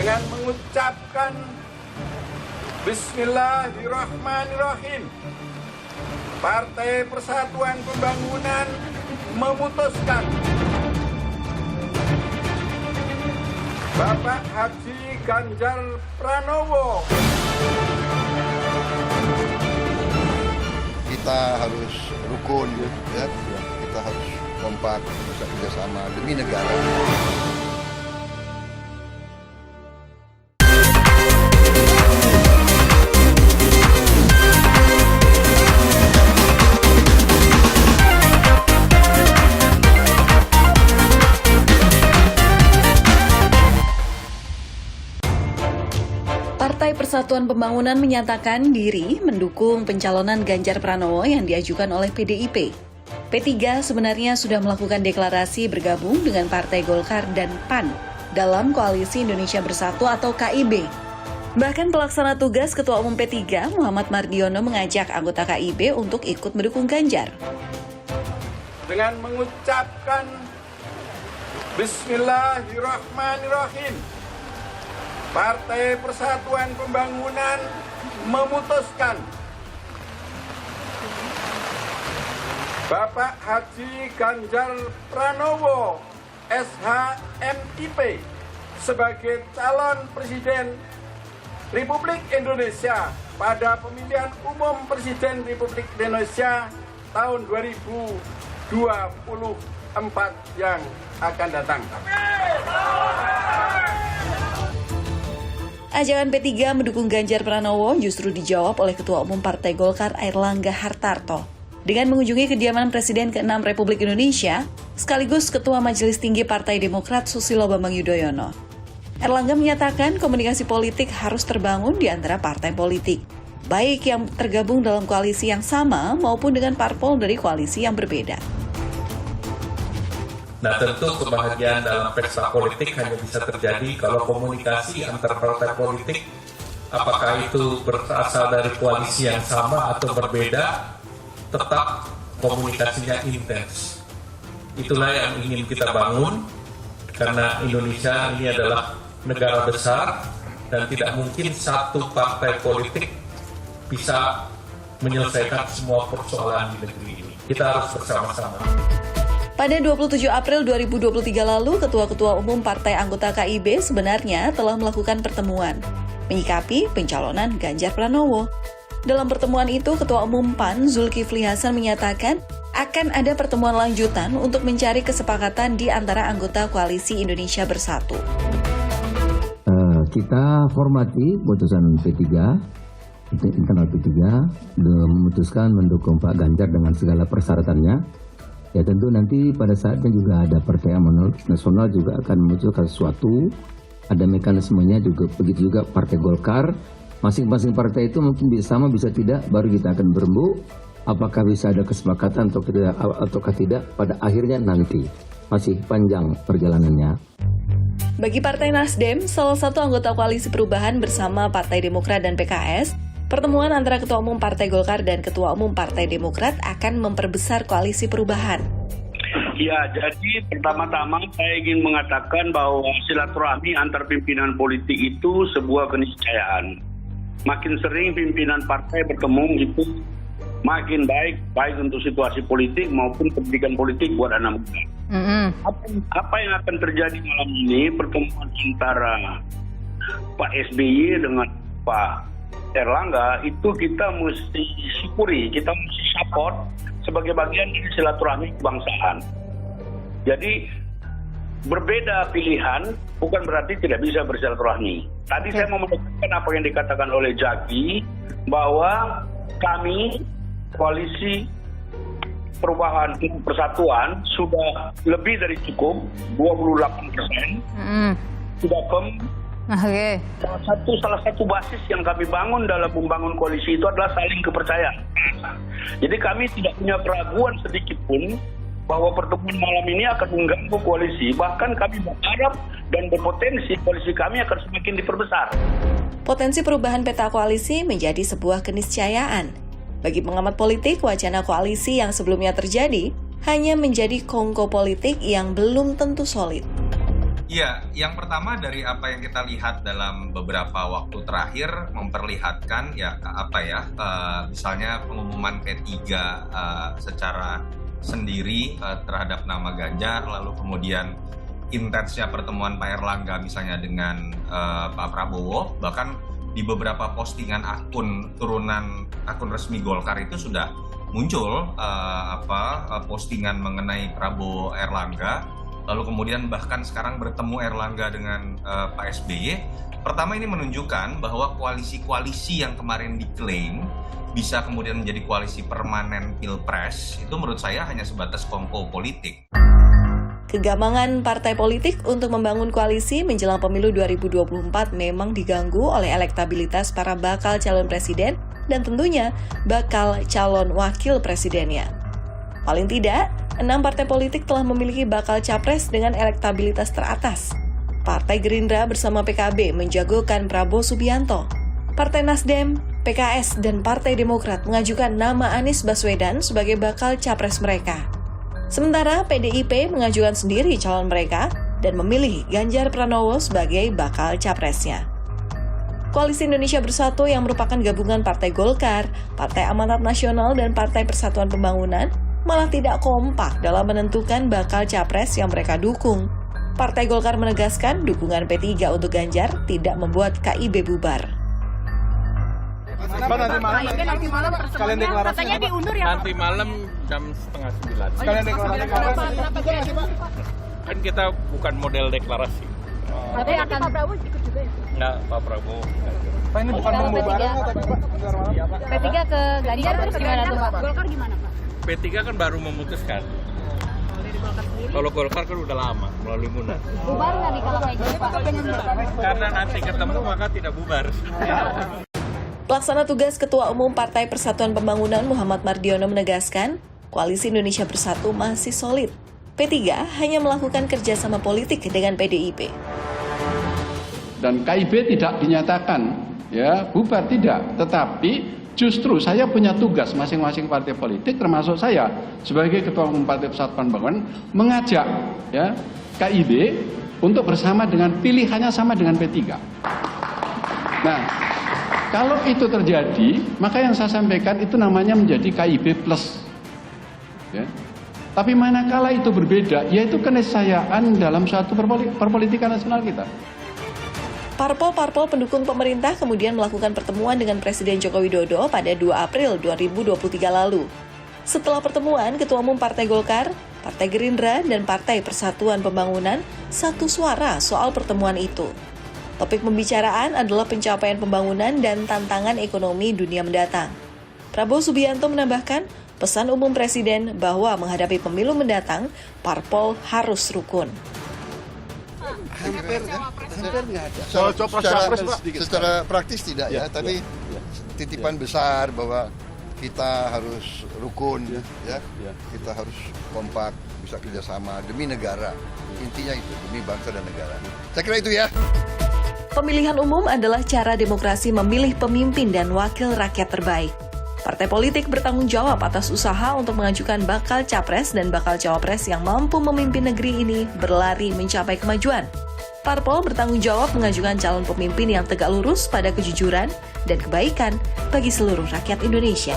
dengan mengucapkan Bismillahirrahmanirrahim. Partai Persatuan Pembangunan memutuskan Bapak Haji Ganjar Pranowo. Kita harus rukun, ya. Kita harus kompak, bisa kerjasama demi negara. Partai Persatuan Pembangunan menyatakan diri mendukung pencalonan Ganjar Pranowo yang diajukan oleh PDIP. P3 sebenarnya sudah melakukan deklarasi bergabung dengan Partai Golkar dan PAN dalam Koalisi Indonesia Bersatu atau KIB. Bahkan pelaksana tugas Ketua Umum P3 Muhammad Mardiono mengajak anggota KIB untuk ikut mendukung Ganjar. Dengan mengucapkan Bismillahirrahmanirrahim. Partai Persatuan Pembangunan memutuskan Bapak Haji Ganjar Pranowo SHMIP sebagai calon Presiden Republik Indonesia pada pemilihan umum Presiden Republik Indonesia tahun 2024 yang akan datang. Ajakan P3 mendukung Ganjar Pranowo justru dijawab oleh Ketua Umum Partai Golkar Airlangga Hartarto dengan mengunjungi kediaman Presiden ke-6 Republik Indonesia sekaligus Ketua Majelis Tinggi Partai Demokrat Susilo Bambang Yudhoyono. Airlangga menyatakan komunikasi politik harus terbangun di antara partai politik, baik yang tergabung dalam koalisi yang sama maupun dengan parpol dari koalisi yang berbeda. Nah, tentu kebahagiaan dalam pesta politik hanya bisa terjadi kalau komunikasi antar partai politik, apakah itu berasal dari koalisi yang sama atau berbeda, tetap komunikasinya intens. Itulah yang ingin kita bangun, karena Indonesia ini adalah negara besar dan tidak mungkin satu partai politik bisa menyelesaikan semua persoalan di negeri ini. Kita harus bersama-sama. Pada 27 April 2023 lalu, ketua-ketua umum partai anggota KIB sebenarnya telah melakukan pertemuan menyikapi pencalonan Ganjar Pranowo. Dalam pertemuan itu, Ketua Umum PAN Zulkifli Hasan menyatakan akan ada pertemuan lanjutan untuk mencari kesepakatan di antara anggota Koalisi Indonesia Bersatu. Kita hormati putusan P3, internal P3, memutuskan mendukung Pak Ganjar dengan segala persyaratannya. Ya tentu nanti pada saatnya juga ada partai amanat nasional juga akan memunculkan sesuatu, ada mekanismenya juga, begitu juga Partai Golkar. Masing-masing partai itu mungkin bisa sama, bisa tidak, baru kita akan berembuk apakah bisa ada kesepakatan ataukah tidak pada akhirnya nanti. Masih panjang perjalanannya. Bagi Partai Nasdem, salah satu anggota Koalisi Perubahan bersama Partai Demokrat dan PKS, pertemuan antara Ketua Umum Partai Golkar dan Ketua Umum Partai Demokrat akan memperbesar Koalisi Perubahan. Ya, jadi pertama-tama saya ingin mengatakan bahwa silaturahmi antar pimpinan politik itu sebuah keniscayaan. Makin sering pimpinan partai bertemu itu makin baik untuk situasi politik maupun pendidikan politik buat anak muda. Apa yang akan terjadi malam ini, pertemuan antara Pak SBY dengan Pak Airlangga itu kita mesti syukuri, kita mesti support sebagai bagian dari silaturahmi kebangsaan. Jadi berbeda pilihan bukan berarti tidak bisa bersilaturahmi. Tadi saya mau menekankan apa yang dikatakan oleh Jaki bahwa kami Koalisi Perubahan Persatuan sudah lebih dari cukup 28%. Sudah firm. Salah satu basis yang kami bangun dalam membangun koalisi itu adalah saling kepercayaan. Jadi kami tidak punya keraguan sedikit pun bahwa pertemuan malam ini akan mengganggu koalisi. Bahkan kami berharap dan berpotensi koalisi kami akan semakin diperbesar. Potensi perubahan peta koalisi menjadi sebuah keniscayaan. Bagi pengamat politik, wacana koalisi yang sebelumnya terjadi hanya menjadi kongko politik yang belum tentu solid. Iya, yang pertama dari apa yang kita lihat dalam beberapa waktu terakhir memperlihatkan misalnya pengumuman P3 secara sendiri terhadap nama Ganjar, lalu kemudian intensnya pertemuan Pak Erlangga misalnya dengan Pak Prabowo, bahkan di beberapa postingan akun resmi Golkar itu sudah muncul postingan mengenai Prabowo Erlangga. Lalu kemudian bahkan sekarang bertemu Erlangga dengan Pak SBY. Pertama, ini menunjukkan bahwa koalisi-koalisi yang kemarin diklaim bisa kemudian menjadi koalisi permanen Pilpres, itu menurut saya hanya sebatas kongko politik. Kegamangan partai politik untuk membangun koalisi menjelang pemilu 2024 memang diganggu oleh elektabilitas para bakal calon presiden dan tentunya bakal calon wakil presidennya. Paling tidak, 6 partai politik telah memiliki bakal capres dengan elektabilitas teratas. Partai Gerindra bersama PKB menjagokan Prabowo Subianto. Partai Nasdem, PKS, dan Partai Demokrat mengajukan nama Anies Baswedan sebagai bakal capres mereka. Sementara PDIP mengajukan sendiri calon mereka dan memilih Ganjar Pranowo sebagai bakal capresnya. Koalisi Indonesia Bersatu yang merupakan gabungan Partai Golkar, Partai Amanat Nasional, dan Partai Persatuan Pembangunan malah tidak kompak dalam menentukan bakal capres yang mereka dukung. Partai Golkar menegaskan dukungan P3 untuk Ganjar tidak membuat KIB bubar. Nanti malam sekalian deklarasi. Katanya diundur ya, Pak? Nanti malam jam 8:30. Sekalian deklarasi. Kenapa? Kan kita bukan model deklarasi. Berarti akan Pak Prabowo ikut juga ya? Enggak, Pak Prabowo. Pak, ini bukan pembubaran tapi Pak. P3 ke Ganjar terus gimana tuh, Pak? Golkar gimana, Pak? P3 kan baru memutuskan. Kalau Golkar kan udah lama melalui Munas. Bubar nggak nih kalau kayak gitu, Pak? Karena nanti ketemu maka tidak bubar. Pelaksana tugas Ketua Umum Partai Persatuan Pembangunan Muhammad Mardiono menegaskan, Koalisi Indonesia Bersatu masih solid. P3 hanya melakukan kerjasama politik dengan PDIP. Dan KIB tidak dinyatakan bubar, tidak, tetapi justru saya punya tugas masing-masing partai politik, termasuk saya sebagai Ketua Umum Partai Persatuan Pembangunan mengajak KIB untuk bersama dengan pilihannya sama dengan P3. Nah, kalau itu terjadi, maka yang saya sampaikan itu namanya menjadi KIB plus. Tapi manakala itu berbeda, yaitu keniscayaan dalam suatu perpolitikan nasional kita. Parpol-parpol pendukung pemerintah kemudian melakukan pertemuan dengan Presiden Joko Widodo pada 2 April 2023 lalu. Setelah pertemuan, Ketua Umum Partai Golkar, Partai Gerindra, dan Partai Persatuan Pembangunan satu suara soal pertemuan itu. Topik pembicaraan adalah pencapaian pembangunan dan tantangan ekonomi dunia mendatang. Prabowo Subianto menambahkan, pesan umum Presiden bahwa menghadapi pemilu mendatang, parpol harus rukun. Hampir nggak ada. Secara praktis tidak tapi titipan besar bahwa kita harus rukun, kita harus kompak, bisa kerjasama demi negara. Intinya itu, demi bangsa dan negara. Saya kira itu ya. Pemilihan umum adalah cara demokrasi memilih pemimpin dan wakil rakyat terbaik. Partai politik bertanggung jawab atas usaha untuk mengajukan bakal capres dan bakal cawapres yang mampu memimpin negeri ini berlari mencapai kemajuan. Parpol bertanggung jawab mengajukan calon pemimpin yang tegak lurus pada kejujuran dan kebaikan bagi seluruh rakyat Indonesia.